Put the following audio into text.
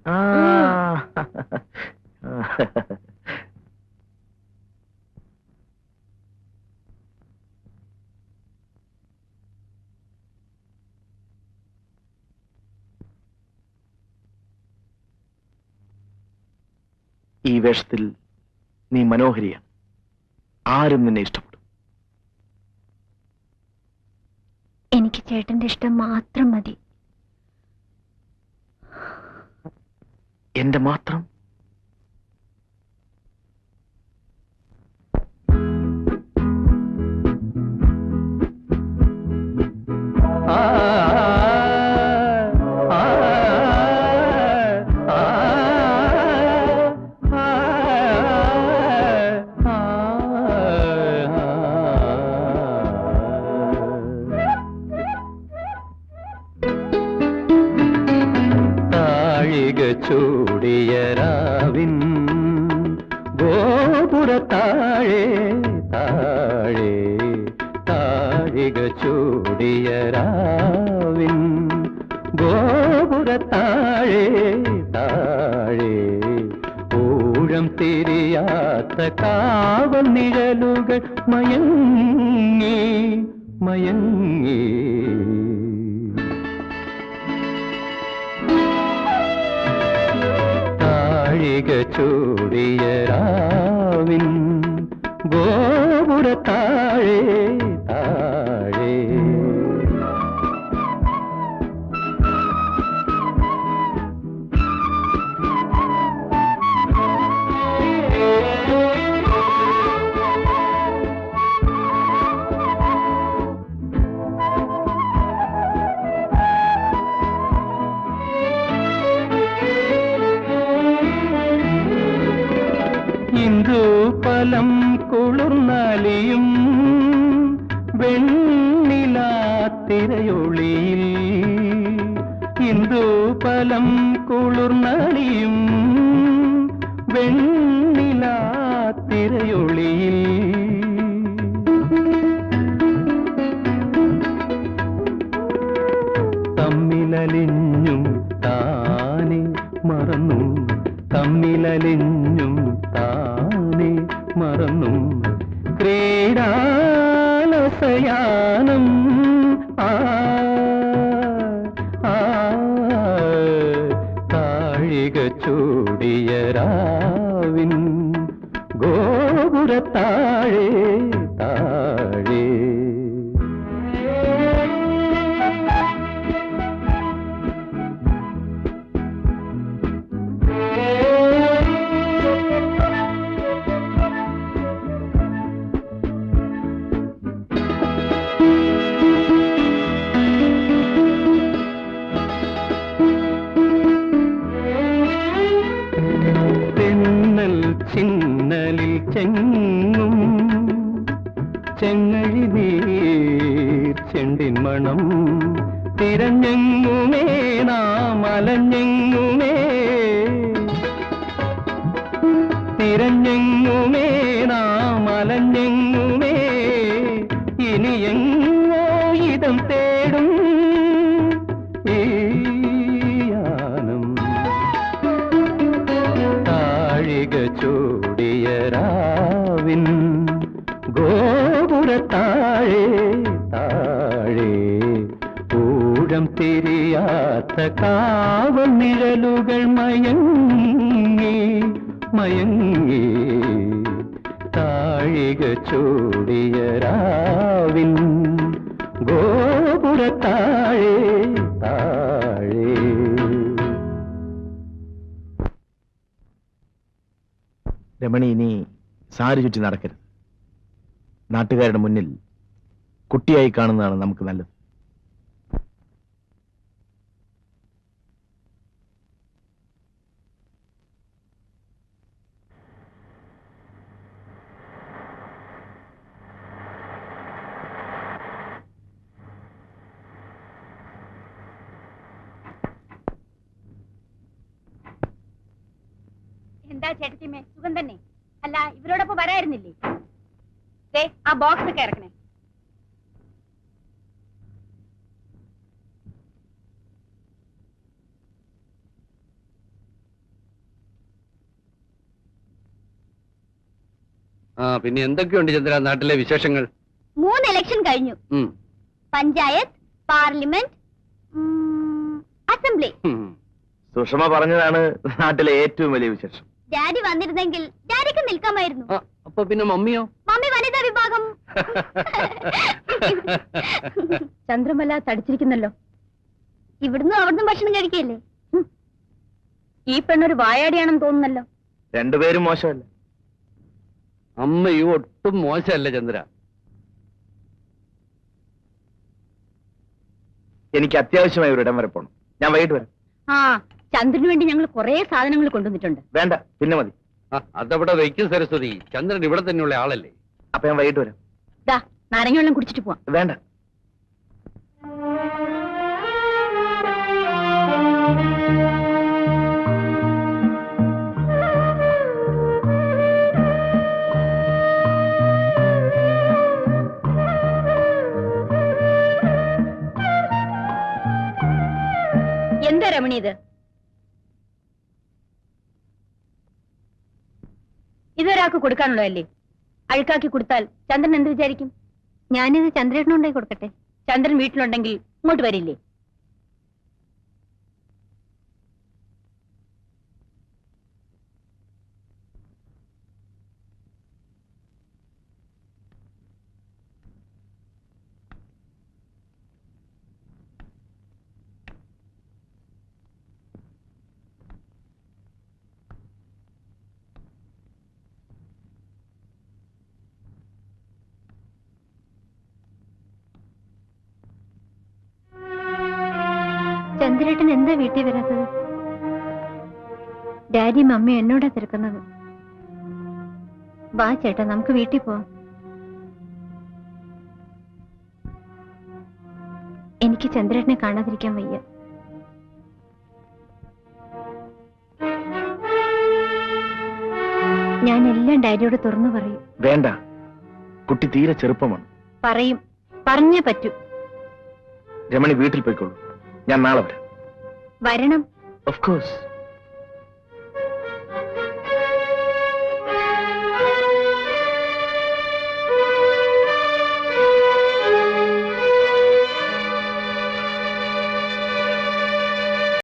ഈ വേഷത്തിൽ നീ മനോഹരിയാണ്. ആരും നിന്നെ ഇഷ്ടപ്പെടും. എനിക്ക് ചേട്ടന്റെ ഇഷ്ടം മാത്രം മതി. എന്റെ മാത്രം? ചൂടിയരാവിൻ ഗോപുരത്താഴേ താഴേ താഴിക ചൂടിയരാവിൻ ഗോപുരത്താഴേ താഴേ ഊഴം തിരിയാത്ത കാവൽ നിഴലുകൾ മയങ്ങി മയങ്ങി ചൂടിയരാവിൻ ഗോപുരത്താഴേ താഴേ ഇന്ദുപലം കുളിർന്നാലിയും വെണ്ണിലാത്തിരയൊളിയിൽ ഇന്ദുപലം കുളിർന്നാലിയും വെണ്ണിലാത്തിരയൊളിയിൽ തമ്മിലലിഞ്ഞും താനെ മറന്നു തമ്മിലലിഞ്ഞും താനെ മറന്നും ക്രീഡാലസയാനം താഴിക ചൂടിയരാവിൻ ഗോപുരത്താഴേ താഴേ ചിന്നലിൽ ചെങ്ങും ചെങ്ങഴി നീർ ചെണ്ടിൻ മണം തിരഞ്ഞെങ്ങുമേ നാം അലഞ്ഞെങ്ങുമേ തിരഞ്ഞെങ്ങുമേ നാം അലഞ്ഞെങ്ങുമേ ഇനിയെങ്ങോ ഇതം തേടും ഈ യാനം താഴിക ചൂടിയരാവിൻ ഗോപുരത്താഴേ താഴേ ഊഴം തിരിയാത്ത കാവൽ നിഴലുകൾ മയങ്ങി മയങ്ങി താഴിക ചൂടിയരാവിൻ ഗോപുരത്താഴേ താഴേ. രമണി ഇനി സാരി ചുറ്റി നടക്കരുത്. നാട്ടുകാരുടെ മുന്നിൽ കുട്ടിയായി കാണുന്നതാണ് നമുക്ക് നല്ലത്. എന്താ ചേട്ടത്തിമേ, സുഖം തന്നെ? അല്ല, ഇവരോടൊപ്പം വരായിരുന്നില്ലേ? ആ ബോക്സ് ഒക്കെ ഇറക്കണേ. പിന്നെ എന്തൊക്കെയുണ്ട് ചന്ദ്ര നാട്ടിലെ വിശേഷങ്ങൾ? 3 ഇലക്ഷൻ കഴിഞ്ഞു. Panchayat, parliament, assembly. സുഷമ പറഞ്ഞതാണ് നാട്ടിലെ ഏറ്റവും വലിയ വിശേഷം. ഡാഡി വന്നിരുന്നെങ്കിൽ ഡാഡിക്ക് നിൽക്കാമായിരുന്നു. അപ്പൊ പിന്നെ മമ്മിയോ? മമ്മി വനിതാ വിഭാഗം. ചന്ദ്രമല തടിച്ചിരിക്കുന്നല്ലോ. ഇവിടുന്ന് അവിടുന്ന് ഭക്ഷണം കഴിക്കല്ലേ? ഈ പെണ്ണൊരു വായാടിയാണെന്ന് തോന്നുന്നല്ലോ. രണ്ടുപേരും മോശമല്ല. അമ്മയും ഒട്ടും മോശമല്ല ചന്ദ്ര. എനിക്ക് അത്യാവശ്യമായി ഒരിടം വരെ പോണം. ഞാൻ വൈകിട്ട് വരാം. ചന്ദ്രന് വേണ്ടി ഞങ്ങൾ കുറെ സാധനങ്ങൾ കൊണ്ടുവന്നിട്ടുണ്ട്. വേണ്ട, പിന്നെ മതി. അതവിടെ വയ്ക്കും സരസ്വതി. ചന്ദ്രൻ ഇവിടെ തന്നെയുള്ള ആളല്ലേ. അപ്പൊ ഞാൻ വൈകിട്ട് വരാം. നാരങ്ങ വെള്ളം കുടിച്ചിട്ട് പോവാം. വേണ്ട. എന്താ രമണി ഇത്? ഇതൊരാൾക്ക് കൊടുക്കാനുള്ളതല്ലേ? അഴുക്കാക്കി കൊടുത്താൽ ചന്ദ്രൻ എന്ത് വിചാരിക്കും? ഞാനിത് ചന്ദ്രേട്ടനുണ്ടായി കൊടുക്കട്ടെ. ചന്ദ്രൻ വീട്ടിലുണ്ടെങ്കിൽ ഇങ്ങോട്ട് വരില്ലേ? ചന്ദ്രേട്ടൻ എന്താ വീട്ടിൽ വരാത്തത്? ഡാഡി മമ്മി എന്നോടാ തിരക്കുന്നത്. വാ ചേട്ടാ, നമുക്ക് വീട്ടിൽ പോവാം. എനിക്ക് ചന്ദ്രേട്ടനെ കാണാതിരിക്കാൻ വയ്യ. ഞാൻ എല്ലാം ഡാഡിയോട് തുറന്നു പറയും. വേണ്ട, കുട്ടി തീരെ ചെറുപ്പമാണ്. പറയും, പറഞ്ഞേ പറ്റൂ. രമണി വീട്ടിൽ പോയിക്കോളൂ. ഞാൻ നാളെ വരാം. വരണം. Of course.